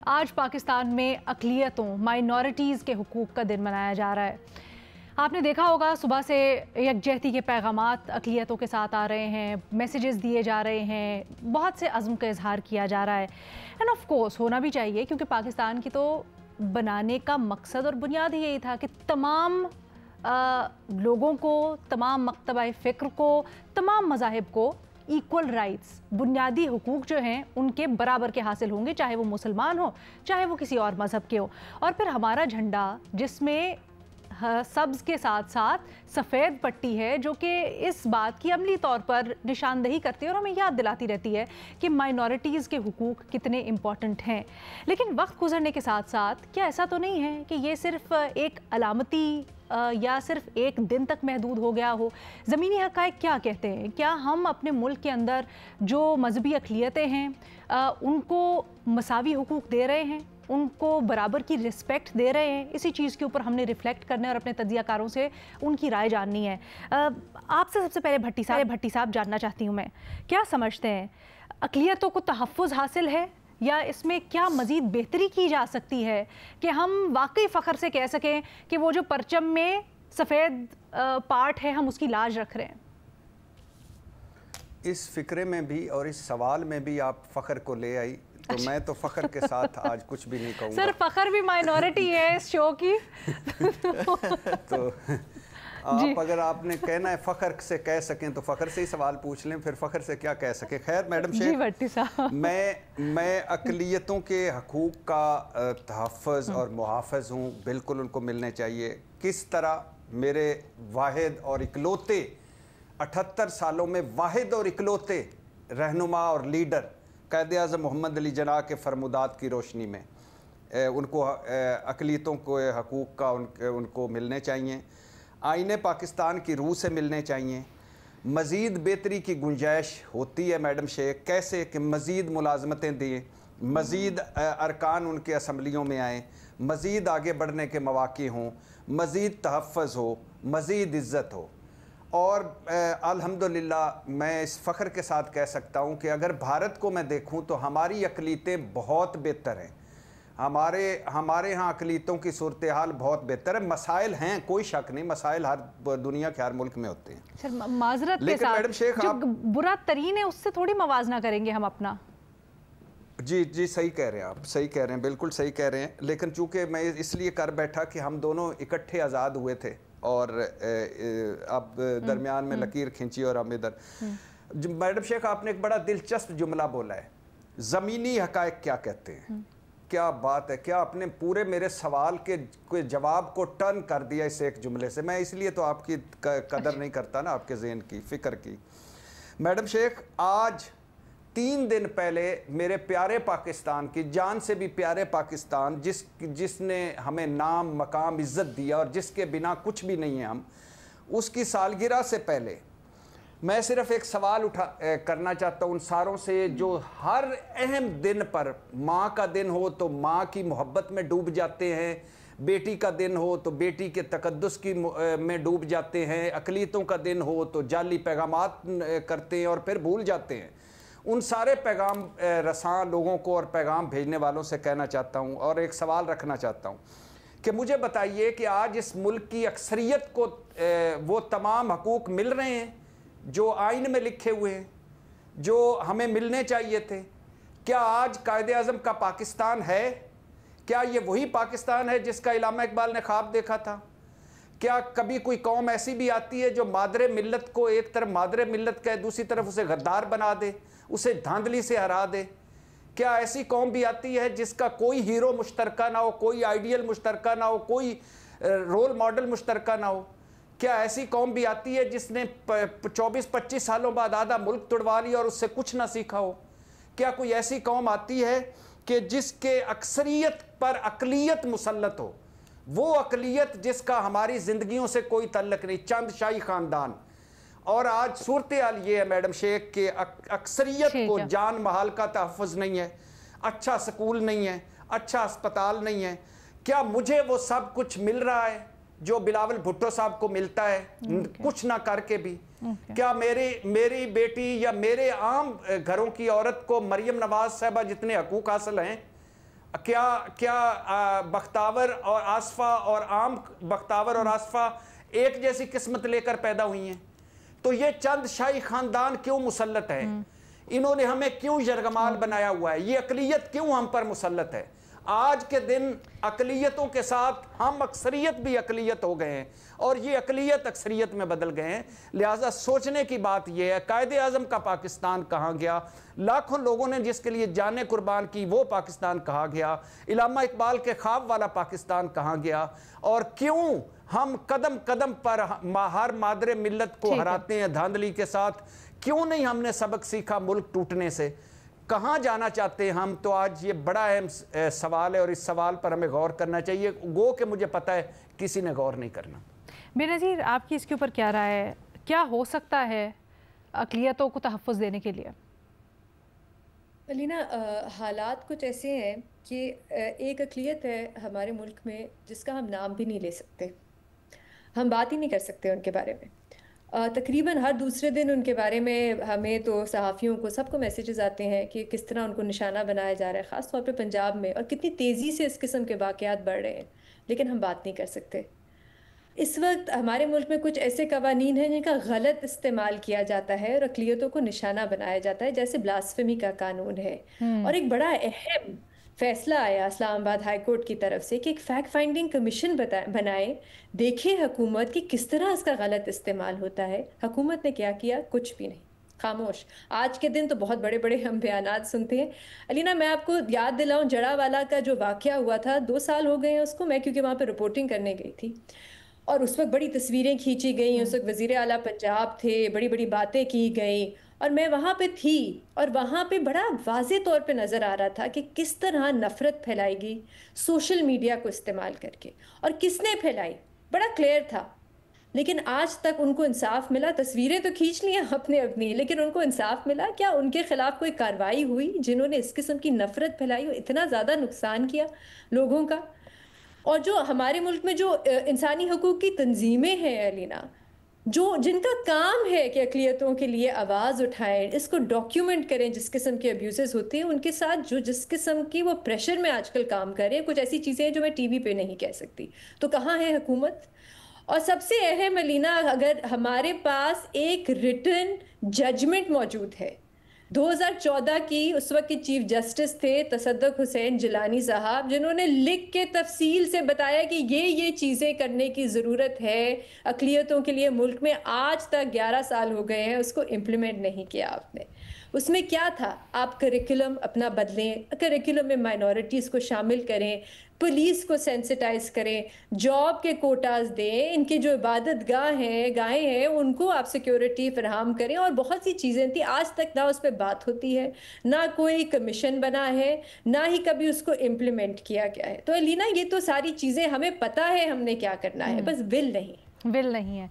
آج پاکستان میں اقلیتوں مائنورٹیز کے حقوق کا دن منایا جا رہا ہے۔ آپ نے دیکھا ہوگا صبح سے یکجہتی کے پیغامات اقلیتوں کے ساتھ آ رہے ہیں، میسیجز دیے جا رہے ہیں، بہت سے عزم کا اظہار کیا جا رہا ہے۔ اینڈ آف کورس ہونا بھی چاہیے، کیونکہ پاکستان کی تو بنانے کا مقصد اور بنیاد ہی یہی تھا کہ تمام لوگوں کو، تمام مکتبہ فکر کو، تمام مذاہب کو ایکول رائٹس، بنیادی حقوق جو ہیں ان کے برابر کے حاصل ہوں گے، چاہے وہ مسلمان ہو چاہے وہ کسی اور مذہب کے ہو۔ اور پھر ہمارا جھنڈا جس میں سبز کے ساتھ ساتھ سفید پٹی ہے، جو کہ اس بات کی عملی طور پر نشاندہی کرتی ہے اور ہمیں یاد دلاتی رہتی ہے کہ مائنورٹیز کے حقوق کتنے امپورٹنٹ ہیں۔ لیکن وقت گزرنے کے ساتھ ساتھ کیا ایسا تو نہیں ہے کہ یہ صرف ایک علامتی یا صرف ایک دن تک محدود ہو گیا ہو؟ زمینی حقائق کیا کہتے ہیں؟ کیا ہم اپنے ملک کے اندر جو مذہبی اقلیتیں ہیں ان کو مساوی حقوق دے رہے ہیں، ان کو برابر کی رسپیکٹ دے رہے ہیں؟ اسی چیز کے اوپر ہم نے ریفلیکٹ کرنا ہے اور اپنے تجزیہ کاروں سے ان کی رائے جاننی ہے۔ آپ سے سب سے پہلے بھٹی صاحب جاننا چاہتی ہوں میں، کیا سمجھتے ہیں اقلیتوں کو تحفظ حاصل ہے یا اس میں کیا مزید بہتری کی جا سکتی ہے کہ ہم واقعی فخر سے کہہ سکیں کہ وہ جو پرچم میں سفید پارٹ ہے ہم اس کی لاج رکھ رہے ہیں؟ اس فکرے میں بھی اور اس سوال میں بھی آپ فخر کو لے آئی، تو میں تو فخر کے ساتھ آج کچھ بھی نہیں کہوں گا۔ سر فخر بھی مائنورٹی ہے اس شو کی۔ تو آپ اگر آپ نے کہنا ہے فخر سے کہہ سکیں تو فخر سے ہی سوال پوچھ لیں، پھر فخر سے کیا کہہ سکیں۔ خیر میڈم شیخ، میں اقلیتوں کے حقوق کا تحفظ اور محافظ ہوں، بالکل ان کو ملنے چاہیے۔ کس طرح میرے واحد اور اکلوتے 78 سالوں میں واحد اور اکلوتے رہنما اور لیڈر قائد اعظم محمد علی جناح کے فرمودات کی روشنی میں ان کو اقلیتوں کو حقوق کا ان کو ملنے چاہیے، آئین پاکستان کی روح سے ملنے چاہیے۔ مزید بہتری کی گنجائش ہوتی ہے میڈم شیخ، کیسے کہ مزید ملازمتیں دیں، مزید ارکان ان کے اسمبلیوں میں آئیں، مزید آگے بڑھنے کے مواقع ہوں، مزید تحفظ ہو، مزید عزت ہو۔ اور الحمدللہ میں اس فخر کے ساتھ کہہ سکتا ہوں کہ اگر بھارت کو میں دیکھوں تو ہماری اقلیتیں بہت بہتر ہیں، ہمارے ہاں اقلیتوں کی صورتحال بہت بہتر ہے۔ مسائل ہیں، کوئی شک نہیں، مسائل ہر دنیا کے ہر ملک میں ہوتے ہیں۔ سر معذرت کے ساتھ جو برا ترین ہے اس سے تھوڑی موازنہ کریں گے ہم اپنا؟ جی صحیح کہہ رہے ہیں آپ، صحیح کہہ رہے ہیں، بالکل صحیح کہہ رہے ہیں۔ لیکن چونکہ میں اس لیے کر بیٹھا کہ ہم دونوں اکٹھے آزاد ہوئے تھے اور اب درمیان میں لکیر کھینچی اور ہم ادھر۔ میڈم شیخ آپ نے ایک بڑا دلچسپ جملہ بولا ہے، زمینی حقائق کیا کہتے ہیں؟ کیا بات ہے، کیا آپ نے پورے میرے سوال کے جواب کو ٹرن کر دیا اس ایک جملے سے۔ میں اس لیے تو آپ کی قدر نہیں کرتا نا، آپ کے ذہن کی، فکر کی۔ میڈم شیخ آج 3 دن پہلے میرے پیارے پاکستان کی جان سے بھی پیارے پاکستان، جس نے ہمیں نام مقام عزت دیا اور جس کے بنا کچھ بھی نہیں ہے ہم، اس کی سالگرہ سے پہلے میں صرف ایک سوال کرنا چاہتا ہوں ان ساروں سے جو ہر اہم دن پر، ماں کا دن ہو تو ماں کی محبت میں ڈوب جاتے ہیں، بیٹی کا دن ہو تو بیٹی کے تقدس میں ڈوب جاتے ہیں، اقلیتوں کا دن ہو تو جعلی پیغامات کرتے ہیں اور پھر بھول جاتے ہیں۔ ان سارے پیغام رساں لوگوں کو اور پیغام بھیجنے والوں سے کہنا چاہتا ہوں اور ایک سوال رکھنا چاہتا ہوں کہ مجھے بتائیے کہ آج اس ملک کی اکثریت کو وہ تمام حقوق مل رہے ہیں جو آئین میں لکھے ہوئے ہیں، جو ہمیں ملنے چاہیے تھے؟ کیا آج قائد اعظم کا پاکستان ہے؟ کیا یہ وہی پاکستان ہے جس کا علامہ اقبال نے خواب دیکھا تھا؟ کیا کبھی کوئی قوم ایسی بھی آتی ہے جو مادر ملت کو ایک طرف مادر ملت کہے، دوسری طرف اسے غدار بنا دے، اسے دھاندلی سے ہرا دے؟ کیا ایسی قوم بھی آتی ہے جس کا کوئی ہیرو مشترکہ نہ ہو، کوئی آئیڈیل مشترکہ نہ ہو، کوئی رول ماڈل مشترکہ نہ ہو؟ کیا ایسی قوم بھی آتی ہے جس نے 24-25 سالوں بعد آدھا ملک توڑوا لیا اور اس سے کچھ نہ سیکھا ہو؟ کیا کوئی ایسی قوم آتی ہے کہ جس کے اکثریت پر اقلیت مسلط ہو، وہ اقلیت جس کا ہماری زندگیوں سے کوئی تعلق نہیں، چند شاہی خاندان؟ اور آج صورتحال یہ ہے میڈم شیخ کہ اکثریت کو جان محال کا تحفظ نہیں ہے، اچھا سکول نہیں ہے، اچھا اسپتال نہیں ہے۔ کیا مجھے وہ سب کچھ مل رہا ہے جو بلاول بھٹو صاحب کو ملتا ہے کچھ نہ کر کے بھی؟ کیا میری بیٹی یا میرے عام گھروں کی عورت کو مریم نواز صاحبہ جتنے حقوق حاصل ہیں؟ کیا بختاور اور آصفہ اور عام بختاور اور آصفہ ایک جیسی قسمت لے کر پیدا ہوئی ہیں؟ تو یہ چند شاہی خاندان کیوں مسلط ہے؟ انہوں نے ہمیں کیوں یرغمال بنایا ہوا ہے؟ یہ اقلیت کیوں ہم پر مسلط ہے؟ آج کے دن اقلیتوں کے ساتھ ہم اکثریت بھی اقلیت ہو گئے ہیں اور یہ اقلیت اکثریت میں بدل گئے ہیں. لہٰذا سوچنے کی بات یہ ہے قائد اعظم کا پاکستان کہاں گیا؟ لاکھوں لوگوں نے جس کے لیے جانیں قربان کی وہ پاکستان کہاں گیا؟ علامہ اقبال کے خواب والا پاکستان کہاں گیا؟ اور کیوں ہم قدم قدم پر ہر مادر ملت کو ہراتے ہیں دھاندلی کے ساتھ؟ کیوں نہیں ہم نے سبق سیکھا ملک ٹوٹنے سے؟ کہاں جانا چاہتے ہیں ہم؟ تو آج یہ بڑا اہم سوال ہے اور اس سوال پر ہمیں غور کرنا چاہیے. گو کہ مجھے پتہ ہے کسی نے غور نہیں کرنا. بے-نظیر آپ کی اس کے اوپر کیا رائے ہے؟ کیا ہو سکتا ہے اقلیتوں کو تحفظ دینے کے لیے؟ علینا حالات کچھ ایسے ہیں کہ ایک اقلیت ہے ہمارے ملک میں جس کا ہم نام بھی نہیں لے سکتے، ہم بات ہی نہیں کر سکتے ان کے بارے میں. تقریباً ہر دوسرے دن ان کے بارے میں ہمیں تو صحافیوں کو سب کو میسیجز آتے ہیں کہ کس طرح ان کو نشانہ بنایا جا رہا ہے، خاص طور پہ پنجاب میں، اور کتنی تیزی سے اس قسم کے واقعات بڑھ رہے ہیں، لیکن ہم بات نہیں کر سکتے. اس وقت ہمارے ملک میں کچھ ایسے قوانین ہیں جن کا غلط استعمال کیا جاتا ہے اور اقلیتوں کو نشانہ بنایا جاتا ہے، جیسے بلاسفیمی کا قانون ہے. اور ایک بڑا اہم فیصلہ آیا اسلام آباد ہائی کورٹ کی طرف سے کہ ایک فیکٹ فائنڈنگ کمیشن بنائے، دیکھے حکومت کی کس طرح اس کا غلط استعمال ہوتا ہے. حکومت نے کیا کیا؟ کچھ بھی نہیں، خاموش. آج کے دن تو بہت بڑے بڑے ہم بیانات سنتے ہیں. علینا میں آپ کو یاد دلاؤں جڑا والا کا جو واقعہ ہوا تھا، 2 سال ہو گئے ہیں اس کو، میں کیونکہ وہاں پہ رپورٹنگ کرنے گئی تھی اور اس وقت بڑی تصویریں کھینچی گئیں، اس وقت وزیر اعلیٰ پنجاب تھے، بڑی بڑی باتیں کی گئیں اور میں وہاں پہ تھی اور وہاں پہ بڑا واضح طور پہ نظر آ رہا تھا کہ کس طرح نفرت پھیلائی گئی سوشل میڈیا کو استعمال کر کے، اور کس نے پھیلائی بڑا کلیئر تھا. لیکن آج تک ان کو انصاف ملا؟ تصویریں تو کھینچ لیا اپنی، لیکن ان کو انصاف ملا؟ کیا ان کے خلاف کوئی کارروائی ہوئی جنہوں نے اس قسم کی نفرت پھیلائی اور اتنا زیادہ نقصان کیا لوگوں کا؟ اور جو ہمارے ملک میں جو انسانی حقوق کی تنظیمیں ہیں علینا، جن کا کام ہے کہ اقلیتوں کے لیے آواز اٹھائیں، اس کو ڈاکیومنٹ کریں جس قسم کے ابیوزز ہوتے ہیں، ان کے ساتھ جس قسم کی وہ پریشر میں آج کل کام کر رہے ہیں، کچھ ایسی چیزیں ہیں جو میں ٹی وی پہ نہیں کہہ سکتی. تو کہاں ہے حکومت؟ اور سب سے اہم علینا، اگر ہمارے پاس ایک ریٹن ججمنٹ موجود ہے 2014 کی، اس وقت کے چیف جسٹس تھے تصدق حسین جیلانی صاحب، جنہوں نے لکھ کے تفصیل سے بتایا کہ یہ چیزیں کرنے کی ضرورت ہے اقلیتوں کے لیے ملک میں. آج تک 11 سال ہو گئے ہیں، اس کو امپلیمنٹ نہیں کیا آپ نے. اس میں کیا تھا؟ آپ کریکولم اپنا بدلیں، کریکولم میں مائنورٹیز کو شامل کریں، پولیس کو سینسٹائز کریں، جاب کے کوٹاز دیں، ان کی جو عبادت گاہیں ہیں ان کو آپ سیکیورٹی فراہم کریں، اور بہت سی چیزیں تھیں. آج تک نہ اس پہ بات ہوتی ہے، نہ کوئی کمیشن بنا ہے، نہ ہی کبھی اس کو امپلیمنٹ کیا گیا ہے. تو علینا یہ تو ساری چیزیں ہمیں پتہ ہے ہم نے کیا کرنا ہے، بس ول نہیں ہے.